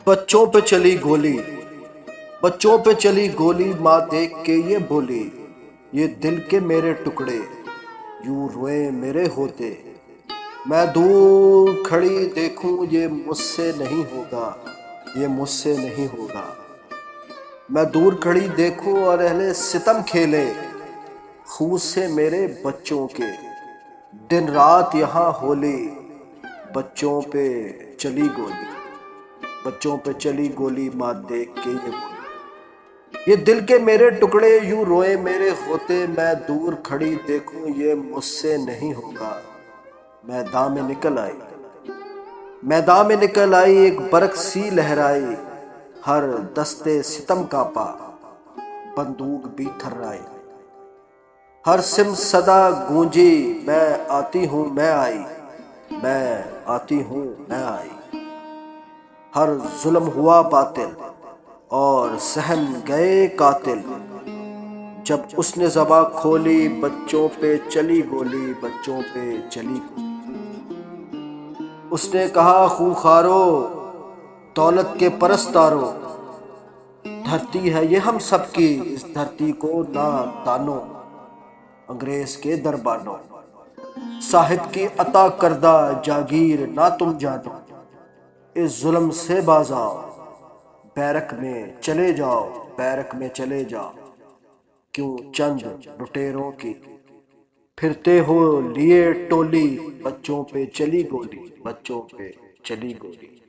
بچوں پہ چلی گولی، بچوں پہ چلی گولی، ماں دیکھ کے یہ بولی، یہ دل کے میرے ٹکڑے یوں روئے میرے ہوتے، میں دور کھڑی دیکھوں یہ مجھ سے نہیں ہوگا، یہ مجھ سے نہیں ہوگا، میں دور کھڑی دیکھوں اور اہل ستم کھیلے خون سے میرے بچوں کے، دن رات یہاں ہولی، بچوں پہ چلی گولی، بچوں پہ چلی گولی، ماں دیکھ کے یہ بولی، یہ دل کے میرے ٹکڑے یوں روئے میرے ہوتے، میں دور کھڑی دیکھوں یہ مجھ سے نہیں ہوگا، میدان میں نکل آئی، میدان میں نکل آئی، ایک برق سی لہرائی، ہر دستے ستم کانپا، بندوق بھی تھرائی، ہر سم صدا گونجی، میں آتی ہوں میں آئی، میں آتی ہوں میں آئی، ہر ظلم ہوا باطل اور سہم گئے قاتل، جب اس نے زباں کھولی، بچوں پہ چلی گولی، بچوں پہ چلی گولی، اس نے کہا خونخوارو دولت کے پرستارو، دھرتی ہے یہ ہم سب کی، اس دھرتی کو نہ تانو انگریز کے دربانوں، صاحب کی عطا کردہ جاگیر نہ تم جانو، اس ظلم سے باز آؤ، بیرک میں چلے جاؤ، بیرک میں چلے جاؤ، کیوں چند لٹیروں کی پھرتے ہو لیے ٹولی، بچوں پہ چلی گولی، بچوں پہ چلی گولی۔